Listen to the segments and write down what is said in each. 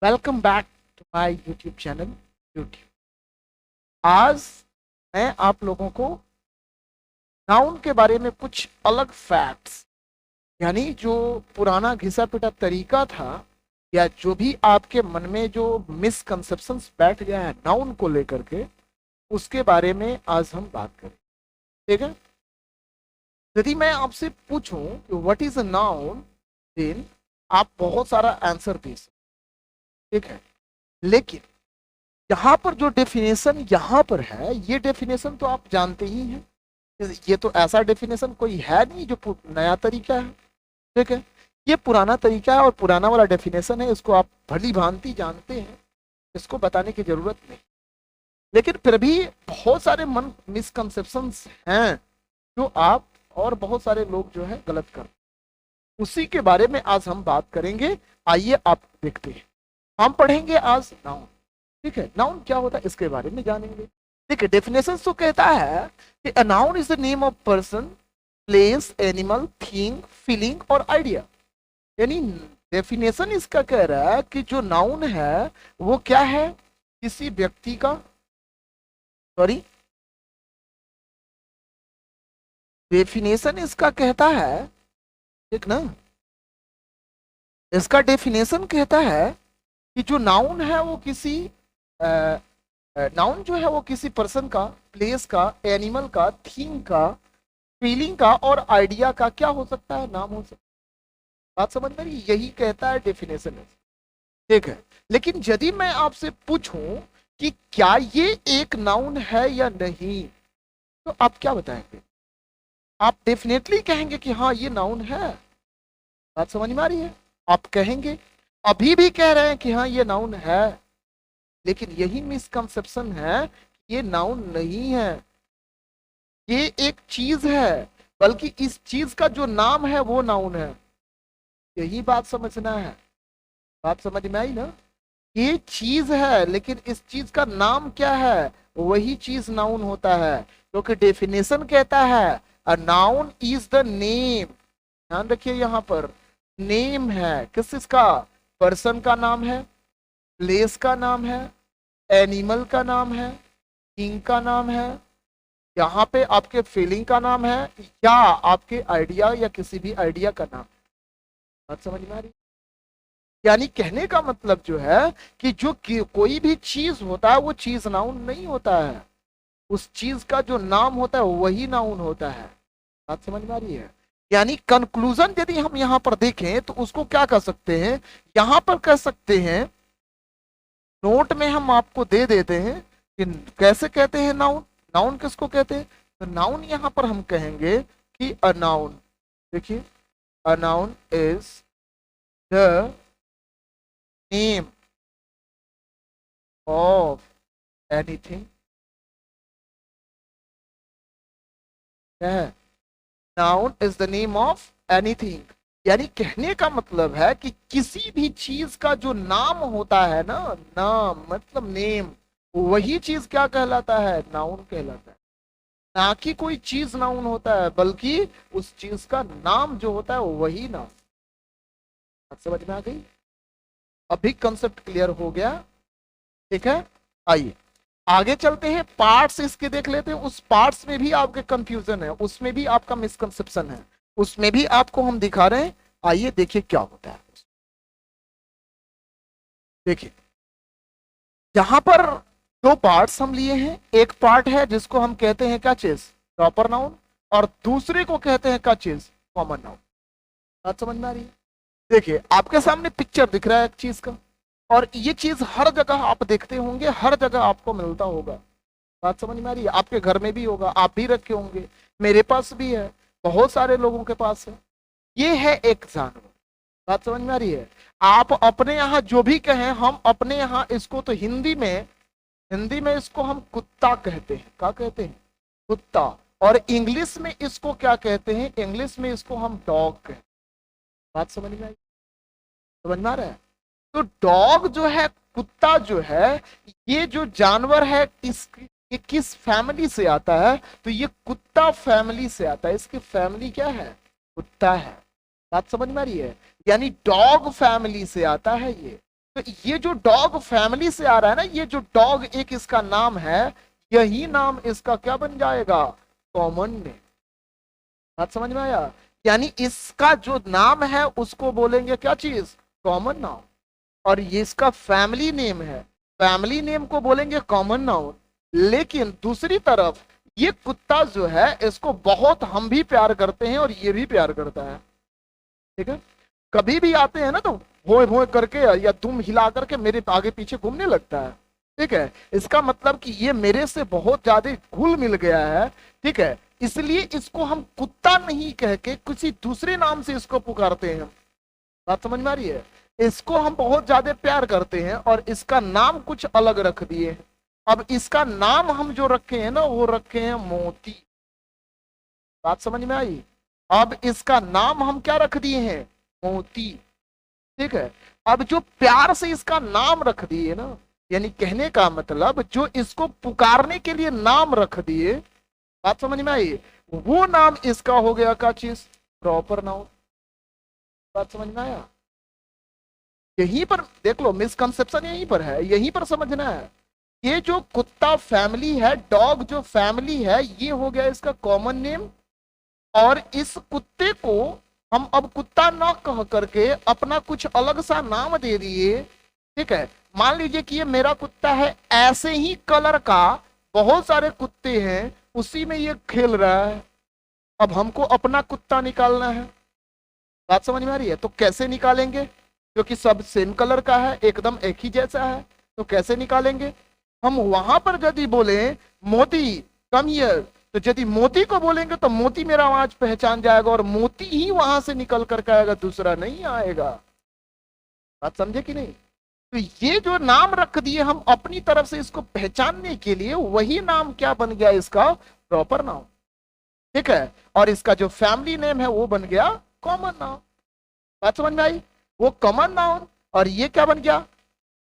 Welcome back to my YouTube channel YouTube. आज मैं आप लोगों को नाउन के बारे में कुछ अलग फैक्ट्स, यानी जो पुराना घिसा पिटा तरीका था या जो भी आपके मन में जो मिसकंसेप्शंस बैठ गया है नाउन को लेकर के, उसके बारे में आज हम बात करें। ठीक है। यदि मैं आपसे पूछूं कि what is a noun, then आप बहुत सारा आंसर दे सकते। ठीक है। लेकिन यहाँ पर जो डेफिनेशन यहाँ पर है, ये डेफिनेशन तो आप जानते ही हैं। ये तो ऐसा डेफिनेशन कोई है नहीं जो नया तरीका है। ठीक है। ये पुराना तरीका है और पुराना वाला डेफिनेशन है, इसको आप भली भांति जानते हैं, इसको बताने की जरूरत नहीं। लेकिन फिर भी बहुत सारे मन मिसकंसेप्शंस हैं जो आप और बहुत सारे लोग जो है गलत कर, उसी के बारे में आज हम बात करेंगे। आइए आप देखते हैं। हम पढ़ेंगे आज नाउन। ठीक है। नाउन क्या होता है इसके बारे में जानेंगे। देखिए, डेफिनेशन तो कहता है कि a noun is the name of person, place, animal, thing, feeling और आइडिया। यानी डेफिनेशन इसका कह रहा है कि जो नाउन है वो क्या है, किसी व्यक्ति का, सॉरी, डेफिनेशन इसका कहता है, ठीक ना, इसका डेफिनेशन कहता है कि जो नाउन है वो किसी नाउन जो है वो किसी पर्सन का, प्लेस का, एनिमल का, थिंग का, फीलिंग का और आइडिया का क्या हो सकता है, नाम हो सकता है। बात समझ में रही? यही कहता है डेफिनेशन। ठीक है। लेकिन यदि मैं आपसे पूछूं कि क्या ये एक नाउन है या नहीं, तो आप क्या बताएंगे? आप डेफिनेटली कहेंगे कि हाँ ये नाउन है। बात समझ में आ रही है? आप कहेंगे, अभी भी कह रहे हैं कि हाँ ये नाउन है। लेकिन यही मिसकंसेप्शन है, ये नाउन नहीं है, ये एक चीज है, बल्कि इस चीज का जो नाम है वो नाउन है। यही बात समझना है। बात समझ में आई ना? ये चीज है लेकिन इस चीज का नाम क्या है, वही चीज नाउन होता है। क्योंकि डेफिनेशन कहता है अ नाउन इज द नेम। ध्यान रखिए, यहां पर नेम है, किस चीज का? पर्सन का नाम है, प्लेस का नाम है, एनिमल का नाम है, थिंग का नाम है, यहाँ पे आपके फीलिंग का नाम है, या आपके आइडिया या किसी भी आइडिया का नाम। बात समझ में आ रही? यानी कहने का मतलब जो है कि जो कोई भी चीज होता है वो चीज नाउन नहीं होता है, उस चीज का जो नाम होता है वही नाउन होता है। बात समझ में आ रही है? यानी कंक्लूजन यदि हम यहाँ पर देखें तो उसको क्या कर सकते हैं, यहाँ पर कह सकते हैं, नोट में हम आपको दे देते हैं कि कैसे कहते हैं नाउन। नाउन किसको कहते हैं? तो नाउन यहां पर हम कहेंगे कि अ नाउन, देखिए, a noun is the name of anything. है, noun is the name of anything. यानी कहने का मतलब है कि किसी भी चीज का जो नाम होता है ना, नाम मतलब नेम, वही चीज क्या कहलाता है, नाउन कहलाता है। ना कि कोई चीज नाउन होता है, बल्कि उस चीज का नाम जो होता है वही नाउन। बात समझ में आ गई? अभी कंसेप्ट क्लियर हो गया? ठीक है। आइए आगे चलते हैं, पार्ट्स इसके देख लेते हैं। उस पार्ट्स में भी आपके कंफ्यूजन है, उसमें भी आपका मिसकंसेप्शन है, उसमें भी आपको हम दिखा रहे हैं। आइए देखिए क्या होता है। देखिए, यहां पर दो पार्ट्स हम लिए हैं। एक पार्ट है जिसको हम कहते हैं क्या चीज, प्रॉपर नाउन, और दूसरे को कहते हैं क्या चीज, कॉमन नाउन। बात समझ में आ रही है? देखिए, आपके सामने पिक्चर दिख रहा है एक चीज का, और ये चीज हर जगह आप देखते होंगे, हर जगह आपको मिलता होगा। बात समझ में आ रही है? आपके घर में भी होगा, आप भी रखे होंगे, मेरे पास भी है, बहुत सारे लोगों के पास है। ये है एक जानवर। बात समझ में आ रही है? आप अपने यहाँ जो भी कहें, हम अपने यहाँ इसको तो हिंदी में इसको हम कुत्ता कहते हैं। क्या कहते हैं? कुत्ता। और इंग्लिश में इसको क्या कहते हैं? इंग्लिश में इसको हम डॉग कहते हैं। बात समझ में आई? समझ में आ रहा है? तो डॉग जो है, कुत्ता जो है, ये जो जानवर है, ये किस फैमिली से आता है? तो ये कुत्ता फैमिली से आता है। इसकी फैमिली क्या है? कुत्ता है। बात समझ में आ रही है? यानी डॉग फैमिली से आता है ये। तो ये जो डॉग फैमिली से आ रहा है ना, ये जो डॉग एक इसका नाम है, यही नाम इसका क्या बन जाएगा, कॉमन नेम। बात समझ में आया? यानी इसका जो नाम है उसको बोलेंगे क्या चीज, कॉमन नाउन। और ये इसका फैमिली नेम है, फैमिली नेम को बोलेंगे कॉमन नाउन। लेकिन दूसरी तरफ ये कुत्ता जो है, इसको बहुत हम भी प्यार करते हैं और ये भी प्यार करता है। ठीक है, कभी भी आते हैं ना तो भोए भोए करके या दुम हिला करके मेरे आगे पीछे घूमने लगता है। ठीक है, इसका मतलब कि ये मेरे से बहुत ज्यादा घुल मिल गया है। ठीक है, इसलिए इसको हम कुत्ता नहीं कह के किसी दूसरे नाम से इसको पुकारते हैं। बात समझ में आ रही है? इसको हम बहुत ज्यादा प्यार करते हैं और इसका नाम कुछ अलग रख दिए हैं। अब इसका नाम हम जो रखे हैं ना, वो रखे हैं मोती। बात समझ में आई? अब इसका नाम हम क्या रख दिए हैं, मोती। ठीक है, अब जो प्यार से इसका नाम रख दिए ना, यानी कहने का मतलब जो इसको पुकारने के लिए नाम रख दिए, बात समझ में आई, वो नाम इसका हो गया का चीज, प्रॉपर नाउन। बात समझ में आया? यहीं पर देख लो, मिसकंसेप्शन यहीं पर है, यहीं पर समझना है। ये जो कुत्ता फैमिली है, डॉग जो फैमिली है, ये हो गया इसका कॉमन नेम। और इस कुत्ते को हम अब कुत्ता ना कह करके अपना कुछ अलग सा नाम दे दिए। ठीक है, मान लीजिए कि ये मेरा कुत्ता है, ऐसे ही कलर का बहुत सारे कुत्ते हैं, उसी में ये खेल रहा है। अब हमको अपना कुत्ता निकालना है। बात समझ में आ रही है? तो कैसे निकालेंगे, क्योंकि सब सेम कलर का है, एकदम एक ही जैसा है, तो कैसे निकालेंगे? हम वहां पर यदि बोले मोती कम हियर, तो यदि मोती को बोलेंगे तो मोती मेरा आवाज पहचान जाएगा और मोती ही वहां से निकल करके आएगा, दूसरा नहीं आएगा। बात समझे कि नहीं? तो ये जो नाम रख दिए हम अपनी तरफ से इसको पहचानने के लिए, वही नाम क्या बन गया, इसका प्रॉपर नाउन। ठीक है, और इसका जो फैमिली नेम है वो बन गया कॉमन नाउन। बात समझ में आई? वो कॉमन नाउन और ये क्या बन गया,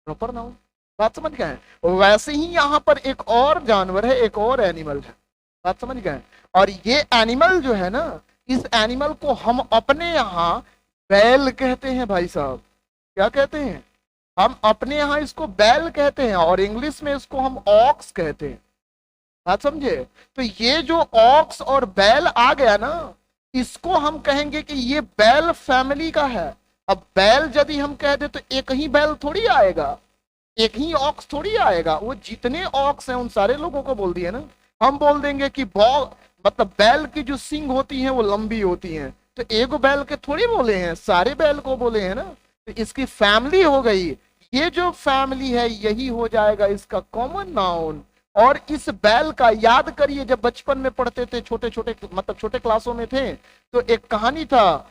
प्रॉपर नाउन। बात समझ गए? वैसे ही यहां पर एक और जानवर है, एक और एनिमल है। बात समझ गए? और ये एनिमल जो है ना, इस एनिमल को हम अपने यहाँ बैल कहते हैं भाई साहब। क्या कहते हैं? हम अपने यहाँ इसको बैल कहते हैं और इंग्लिश में इसको हम ऑक्स कहते हैं। बात समझे? तो ये जो ऑक्स और बैल आ गया ना, इसको हम कहेंगे कि ये बैल फैमिली का है। अब बैल यदि हम कह दे तो एक ही बैल थोड़ी आएगा, एक ही ऑक्स थोड़ी आएगा, वो जितने ऑक्स हैं उन सारे लोगों को बोल दिए ना। हम बोल देंगे कि मतलब बैल की जो सींग होती है वो लंबी होती है, तो एक बैल के थोड़ी बोले हैं, सारे बैल को बोले हैं ना। तो इसकी फैमिली हो गई, ये जो फैमिली है यही हो जाएगा इसका कॉमन नाउन। और इस बैल का याद करिए, जब बचपन में पढ़ते थे, छोटे छोटे मतलब छोटे क्लासों में थे, तो एक कहानी था,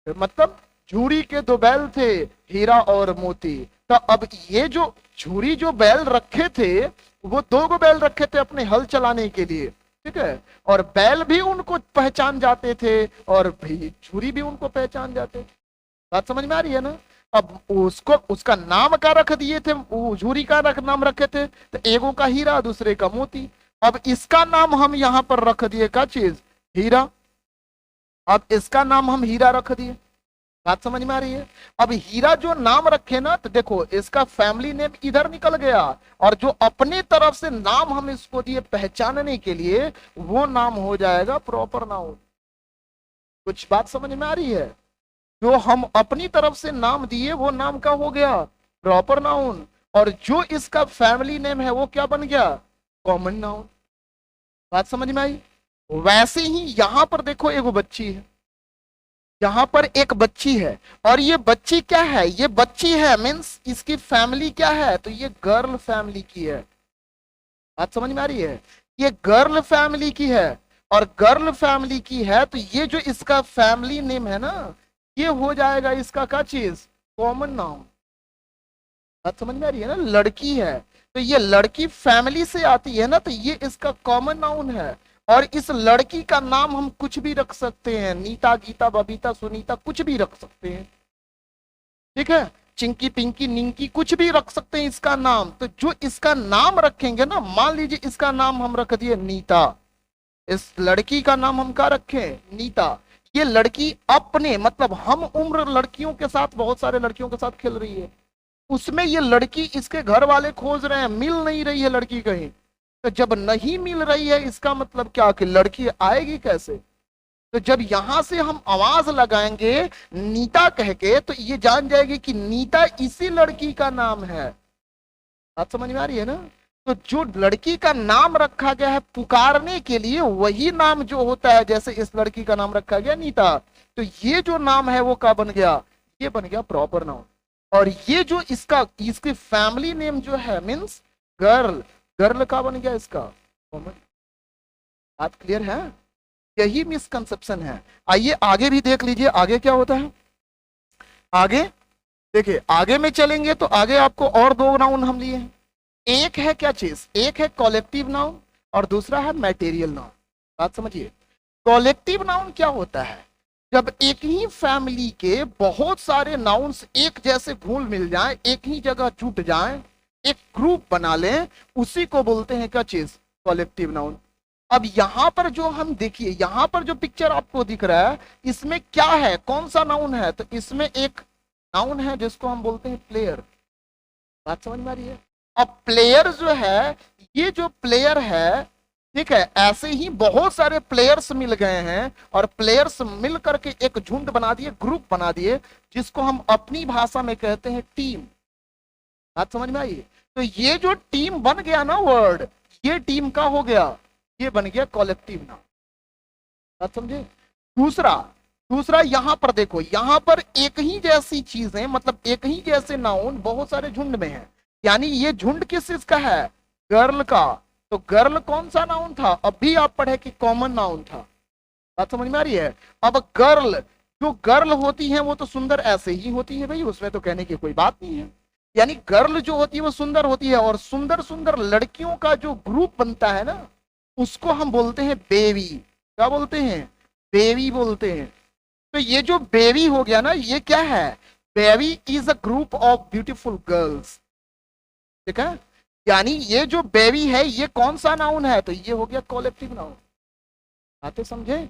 मतलब झूरी के दो बैल थे, हीरा और मोती। तो अब ये जो झूरी जो बैल रखे थे, वो दो बैल रखे थे अपने हल चलाने के लिए। ठीक है, और बैल भी उनको पहचान जाते थे और भी झूरी भी उनको पहचान जाते थे। बात समझ में आ रही है ना? अब उसको उसका नाम क्या रख दिए थे, झूरी का नाम रखे थे, तो एगो का हीरा, दूसरे का मोती। अब इसका नाम हम यहां पर रख दिए क्या चीज, हीरा। अब इसका नाम हम हीरा रख दिए। बात समझ में आ रही है? अब हीरा जो नाम रखे ना, तो देखो इसका फैमिली नेम इधर निकल गया, और जो अपने तरफ से नाम हम इसको दिए पहचानने के लिए, वो नाम हो जाएगा प्रॉपर नाउन। कुछ बात समझ में आ रही है? जो हम अपनी तरफ से नाम दिए वो नाम का हो गया प्रॉपर नाउन, और जो इसका फैमिली नेम है वो क्या बन गया, कॉमन नाउन। बात समझ में आई? वैसे ही यहां पर देखो, एगो बच्ची है, यहां पर एक बच्ची है, और ये बच्ची क्या है, ये बच्ची है मीन्स इसकी फैमिली क्या है, तो ये गर्ल फैमिली की है। बात समझ में आ रही है? ये गर्ल फैमिली की है, और गर्ल फैमिली की है तो ये जो इसका फैमिली नेम है ना, ये हो जाएगा इसका क्या चीज, कॉमन नाउन। बात समझ में आ रही है ना? लड़की है तो ये लड़की फैमिली से आती है ना, तो ये इसका कॉमन नाउन है। और इस लड़की का नाम हम कुछ भी रख सकते हैं, नीता, गीता, बबीता, सुनीता, कुछ भी रख सकते हैं। ठीक है, चिंकी, पिंकी, निंकी, कुछ भी रख सकते हैं इसका नाम। तो जो इसका नाम रखेंगे ना, मान लीजिए इसका नाम हम रख दिए नीता, इस लड़की का नाम हम क्या रखें, नीता। ये लड़की अपने मतलब हम उम्र लड़कियों के साथ, बहुत सारे लड़कियों के साथ खेल रही है, उसमें ये लड़की इसके घर वाले खोज रहे हैं, मिल नहीं रही है लड़की कहीं। तो जब नहीं मिल रही है इसका मतलब क्या कि लड़की आएगी कैसे? तो जब यहां से हम आवाज लगाएंगे नीता कह के, तो ये जान जाएगी कि नीता इसी लड़की का नाम है। बात समझ में आ रही है ना? तो जो लड़की का नाम रखा गया है पुकारने के लिए, वही नाम जो होता है, जैसे इस लड़की का नाम रखा गया नीता, तो ये जो नाम है वो क्या बन गया? ये बन गया प्रॉपर नाउन। और ये जो इसकी फैमिली नेम जो है मीन्स गर्ल, गर्ल का बन गया इसका कॉमन। बात क्लियर है? यही मिसकंसेप्शन है। आइए आगे भी देख लीजिए आगे क्या होता है। आगे देखिए, आगे में चलेंगे तो आगे आपको और दो नाउन हम लिए हैं। एक है क्या चीज? एक है कॉलेक्टिव नाउन और दूसरा है मैटेरियल नाउन। बात समझिए, कॉलेक्टिव नाउन क्या होता है? जब एक ही फैमिली के बहुत सारे नाउन्स एक जैसे घुल मिल जाएं, एक ही जगह जुट जाएं, एक ग्रुप बना लें, उसी को बोलते हैं क्या चीज? Collective noun. अब यहां पर जो हम देखिए, यहां पर जो पिक्चर आपको दिख रहा है, इसमें क्या है? कौन सा नाउन है? तो इसमें एक नाउन है जिसको हम बोलते हैं प्लेयर। बात समझ में आ रही है? अब प्लेयर जो है, ये जो प्लेयर है, ठीक है, ऐसे ही बहुत सारे प्लेयर्स मिल गए हैं और प्लेयर्स मिल करके एक झुंड बना दिए, ग्रुप बना दिए, जिसको हम अपनी भाषा में कहते हैं टीम। बात समझ में आई? तो ये जो टीम बन गया ना वर्ड, ये टीम का हो गया, ये बन गया कॉलेक्टिव नाउन। बात समझे? दूसरा दूसरा यहां पर देखो, यहां पर एक ही जैसी चीजें, मतलब एक ही जैसे नाउन बहुत सारे झुंड में है, यानी ये झुंड किस चीज का है? गर्ल का। तो गर्ल कौन सा नाउन था? अभी आप पढ़े कि कॉमन नाउन था। बात समझ में आ रही है? अब गर्ल, जो गर्ल होती है वो तो सुंदर ऐसे ही होती है भाई, उसमें तो कहने की कोई बात नहीं है। यानी गर्ल जो होती है वो सुंदर होती है, और सुंदर सुंदर लड़कियों का जो ग्रुप बनता है ना, उसको हम बोलते हैं बेबी। क्या बोलते हैं? बेबी बोलते हैं। तो ये जो बेबी हो गया ना, ये क्या है? Baby is a group of beautiful girls. ठीक है, यानी ये जो बेबी है ये कौन सा नाउन है? तो ये हो गया कॉलेक्टिव नाउन। आते समझे?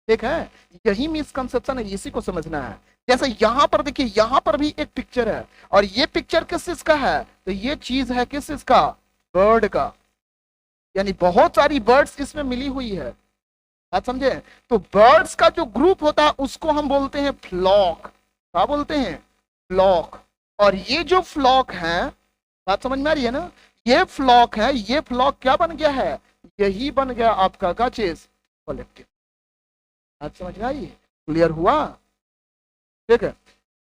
ठीक है, यही मिसकंसेप्शन है, इसी को समझना है। जैसे यहां पर देखिए, यहां पर भी एक पिक्चर है, और ये पिक्चर किस चीज का है? तो ये चीज है किस चीज का? बर्ड का। यानी बहुत सारी बर्ड्स इसमें मिली हुई है। आप समझे? तो बर्ड्स का जो ग्रुप होता है उसको हम बोलते हैं फ्लॉक। क्या बोलते हैं? फ्लॉक। और ये जो फ्लॉक है, बात समझ में आ रही है ना? ये फ्लॉक है, ये फ्लॉक क्या बन गया है? यही बन गया आपका क्या चीज? कॉलेक्टिव। बात समझ में आई? क्लियर हुआ? ठीक है,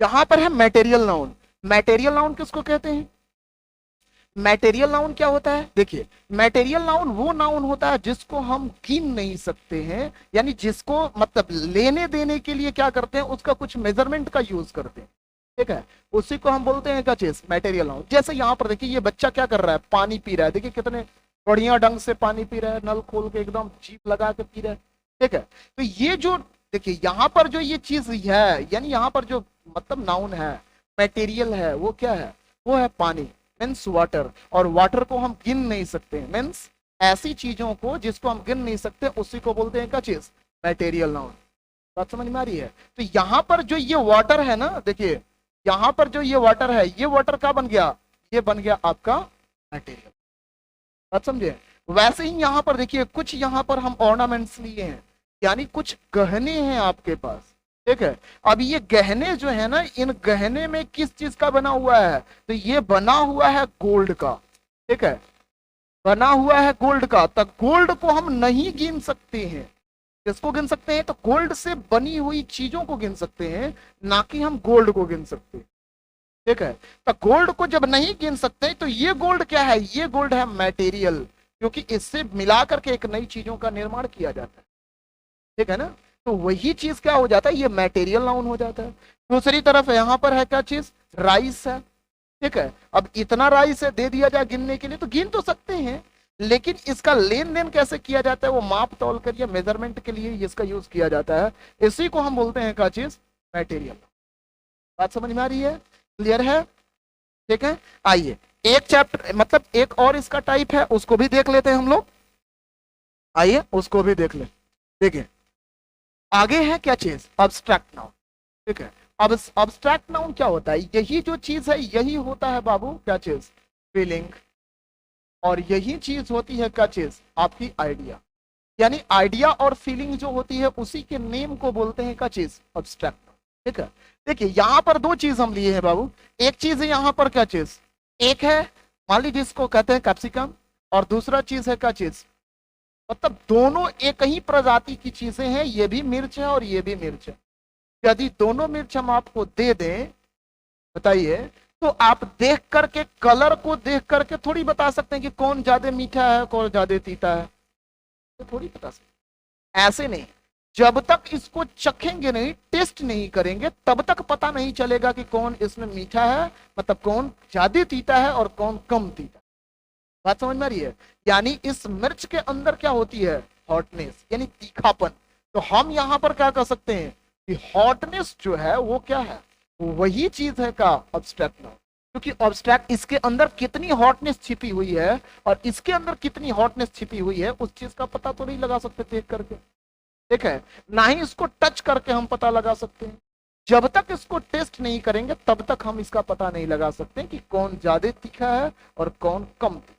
यहां पर है मैटेरियल नाउन। मैटेरियल नाउन किसको कहते हैं? मैटेरियल नाउन क्या होता है? देखिए, मैटेरियल नाउन वो नाउन होता है जिसको हम गिन नहीं सकते हैं, यानी जिसको मतलब लेने देने के लिए क्या करते हैं, उसका कुछ मेजरमेंट का यूज करते हैं। ठीक है, उसी को हम बोलते हैं क्या चीज? Material noun. जैसे यहां पर देखिए, ये बच्चा क्या कर रहा है? पानी पी रहा है। देखिए कितने बढ़िया ढंग से पानी पी रहा है, नल खोल के एकदम जीप लगा के पी रहा है। ठीक है, तो ये जो देखिए यहां पर जो ये चीज है, यानी यहां पर जो मतलब नाउन है, मटेरियल है, वो क्या है? वो है पानी, मीन्स वाटर। और वाटर को हम गिन नहीं सकते, मीन्स ऐसी चीजों को जिसको हम गिन नहीं सकते, उसी को बोलते हैं क्या चीज? Material noun. बात समझ में आ रही है? तो यहां पर जो ये वाटर है ना, देखिए यहां पर जो ये वाटर है, ये वाटर का बन गया? ये बन गया आपका मटेरियल। बात समझे? वैसे ही यहां पर देखिए, कुछ यहां पर हम ऑर्नामेंट्स लिए हैं, यानी कुछ गहने हैं आपके पास। ठीक है, अब ये गहने जो है ना, इन गहने में किस चीज का बना हुआ है? तो ये बना हुआ है गोल्ड का। ठीक है, बना हुआ है गोल्ड का। तो गोल्ड को हम नहीं गिन सकते हैं। किसको गिन सकते हैं? तो गोल्ड से बनी हुई चीजों को गिन सकते हैं, ना कि हम गोल्ड को गिन सकते हैं। ठीक है, तो गोल्ड को जब नहीं गिन सकते, तो ये गोल्ड क्या है? ये गोल्ड है मटेरियल, क्योंकि इससे मिलाकर के एक नई चीजों का निर्माण किया जाता है। ठीक है ना? तो वही चीज क्या हो जाता है? ये मटेरियल नाउन हो जाता है। दूसरी तरफ यहां पर है क्या चीज? राइस है। ठीक है, अब इतना राइस है दे दिया जाए गिनने के लिए, तो गिन तो सकते हैं, लेकिन इसका लेन देन कैसे किया जाता है? वो माप तौल कर या मेजरमेंट के लिए इसका यूज किया जाता है। इसी को हम बोलते हैं क्या चीज? मटेरियल। बात समझ में आ रही है? क्लियर है? ठीक है, आइए एक चैप्टर मतलब एक और इसका टाइप है, उसको भी देख लेते हैं हम लोग। आइए उसको भी देख ले। देखिए आगे है क्या चीज? Abstract noun. ठीक है, अब अब्स्ट्रैक्ट नाउन क्या होता है? यही जो चीज है यही होता है बाबू क्या चीज? फीलिंग। और यही चीज होती है क्या चीज? आपकी आइडिया। यानी आइडिया और फीलिंग जो होती है उसी के नेम को बोलते हैं क्या चीज? अब्स्ट्रैक्ट। ठीक है, देखिए यहां पर दो चीज हम लिए हैं बाबू। एक चीज है यहां पर क्या चीज? एक है मान लीजिए इसको कहते हैं कैप्सिकम, और दूसरा चीज है क्या चीज? मतलब दोनों एक ही प्रजाति की चीजें हैं, ये भी मिर्च है और ये भी मिर्च है। यदि दोनों मिर्च हम आपको दे दें, बताइए, तो आप देख करके, कलर को देख करके थोड़ी बता सकते हैं कि कौन ज्यादा मीठा है कौन ज्यादा तीता है, तो थोड़ी बता सकते। ऐसे नहीं, जब तक इसको चखेंगे नहीं, टेस्ट नहीं करेंगे, तब तक पता नहीं चलेगा कि कौन इसमें मीठा है, मतलब कौन ज्यादा तीता है और कौन कम तीता है। बात समझ में आ रही है? यानी इस मिर्च के अंदर क्या होती है? हॉटनेस, यानी तीखापन। तो हम यहां पर क्या कर सकते हैं कि हॉटनेस जो है वो क्या है? वही चीज है का अब्स्ट्रैक्ट नाउन। क्योंकि अब्स्ट्रैक्ट, इसके अंदर कितनी हॉटनेस छिपी हुई है और इसके अंदर कितनी हॉटनेस छिपी हुई है, उस चीज का पता तो नहीं लगा सकते देख करके। ठीक है, ना ही इसको टच करके हम पता लगा सकते हैं। जब तक इसको टेस्ट नहीं करेंगे तब तक हम इसका पता नहीं लगा सकते कि कौन ज्यादा तीखा है और कौन कम तीखा।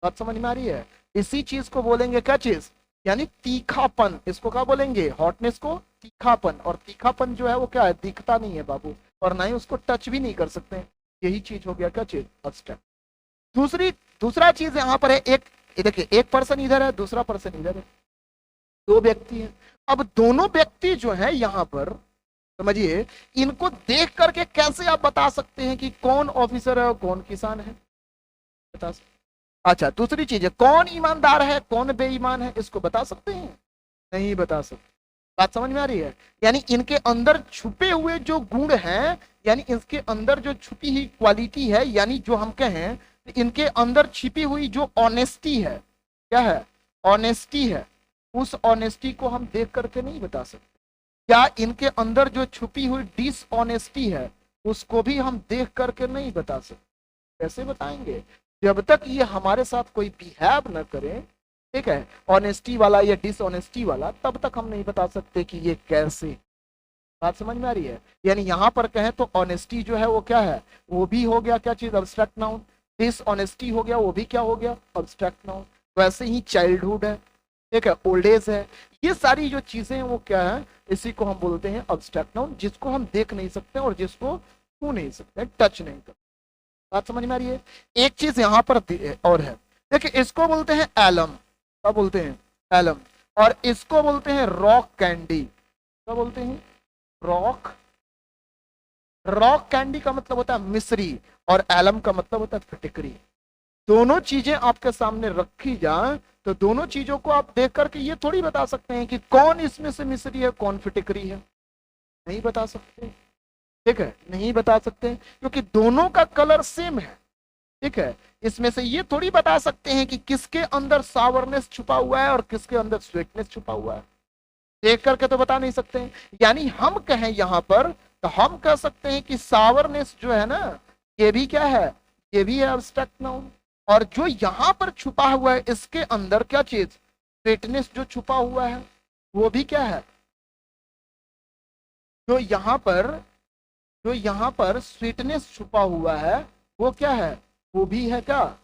बात समझ में आ रही है? इसी चीज को बोलेंगे क्या चीज? यानी तीखापन। इसको क्या बोलेंगे? हॉटनेस को तीखापन। और तीखापन जो है वो क्या है? दिखता नहीं है बाबू, और ना ही उसको टच भी नहीं कर सकते। यही चीज हो गया क्या चीज? अब्स्ट्रैक्ट। दूसरा चीज यहां पर है, एक देखिए, एक पर्सन इधर है, दूसरा पर्सन इधर है, दो व्यक्ति हैं। अब दोनों व्यक्ति जो है यहां पर, समझिए, इनको देख करके कैसे आप बता सकते हैं कि कौन ऑफिसर है और कौन किसान है? बता सकते? अच्छा, दूसरी चीज है, कौन ईमानदार है कौन बेईमान है, इसको बता सकते हैं? नहीं बता सकते। बात समझ में आ रही है? यानी इनके अंदर छुपे हुए जो गुण हैं, यानी इसके अंदर जो छुपी हुई क्वालिटी है, यानी जो हम कहें इनके अंदर छिपी हुई जो ऑनेस्टी है, क्या है? ऑनेस्टी है। उस ऑनेस्टी को हम देख करके नहीं बता सकते। क्या इनके अंदर जो छुपी हुई डिसऑनेस्टी है उसको भी हम देख करके नहीं बता सकते। कैसे बताएंगे? जब तक ये हमारे साथ कोई बिहेव न करे, ठीक है, ऑनेस्टी वाला या डिसऑनेस्टी वाला, तब तक हम नहीं बता सकते कि ये कैसे। बात समझ में आ रही है? यानी यहां पर कहें तो ऑनेस्टी जो है वो क्या है? वो भी हो गया क्या चीज? Abstract noun. डिसऑनेस्टी हो गया, वो भी क्या हो गया? Abstract noun. वैसे ही चाइल्डहुड है, ठीक है, ओल्ड एज है, ये सारी जो चीजें हैं वो क्या है? इसी को हम बोलते हैं अब्स्ट्रैक्ट नाउन, जिसको हम देख नहीं सकते और जिसको छू नहीं सकते, टच नहीं करते। बात समझ में आ रही है? एक चीज यहां पर और है, देखिए, इसको बोलते हैं एलम। क्या बोलते हैं? एलम। और इसको बोलते हैं रॉक कैंडी। क्या बोलते हैं? रॉक। रॉक कैंडी का मतलब होता है मिश्री, और एलम का मतलब होता है फिटकरी। दोनों चीजें आपके सामने रखी जाए तो दोनों चीजों को आप देख करके ये थोड़ी बता सकते हैं कि कौन इसमें से मिश्री है कौन फिटकरी है। नहीं बता सकते। ठीक है, नहीं बता सकते क्योंकि दोनों का कलर सेम है। ठीक है, इसमें से ये थोड़ी बता सकते हैं कि किसके अंदर सावरनेस छुपा हुआ है और किसके अंदर स्वीटनेस छुपा हुआ है। देख करके तो बता नहीं सकते हैं। यानी हम कहें यहां पर, तो हम कह सकते हैं कि सावरनेस जो है ना, ये भी क्या है? ये भी है अब्स्ट्रैक्ट नाउन। और जो यहां पर छुपा हुआ है इसके अंदर क्या चीज? स्वीटनेस जो छुपा हुआ है वो भी क्या है? जो यहां पर जो यहां पर स्वीटनेस छुपा हुआ है वो क्या है? वो भी है क्या?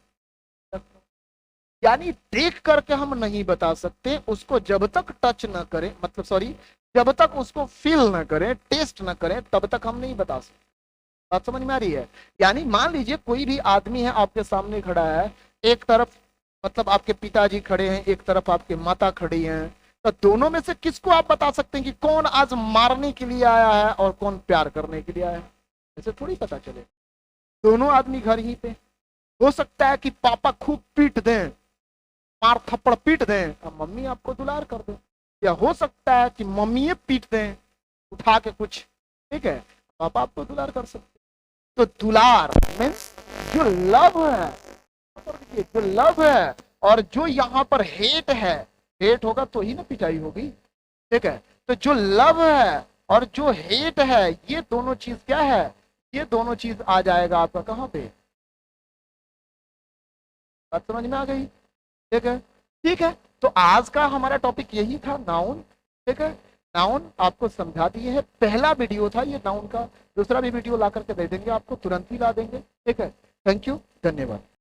यानी देख करके हम नहीं बता सकते, उसको जब तक टच ना करें, मतलब सॉरी, जब तक उसको फील ना करें, टेस्ट ना करें, तब तक हम नहीं बता सकते। बात समझ में आ रही है? यानी मान लीजिए कोई भी आदमी है आपके सामने खड़ा है, एक तरफ मतलब आपके पिताजी खड़े हैं, एक तरफ आपके माता खड़ी हैं, तो दोनों में से किसको आप बता सकते हैं कि कौन आज मारने के लिए आया है और कौन प्यार करने के लिए आया है? ऐसे थोड़ी पता चले। दोनों आदमी घर ही पे। हो सकता है कि पापा खूब पीट दें, मार थप्पड़ पीट दें, अब मम्मी आपको दुलार कर दे, या हो सकता है कि मम्मी पीट दें उठा के कुछ, ठीक है, पापा आपको दुलार कर सकते। तो दुलार मीन्स जो लव है, जो लव है, और जो यहाँ पर हेट है, हेट होगा तो ही ना पिटाई होगी। ठीक है, तो जो लव है और जो हेट है, ये दोनों चीज क्या है? ये दोनों चीज आ जाएगा आपका कहां पे? बात समझ में आ गई? ठीक है, ठीक है। तो आज का हमारा टॉपिक यही था, नाउन। ठीक है, नाउन आपको समझा दिए है, पहला वीडियो था ये नाउन का, दूसरा भी वीडियो ला करके दे देंगे आपको, तुरंत ही ला देंगे, ठीक है। थैंक यू, धन्यवाद।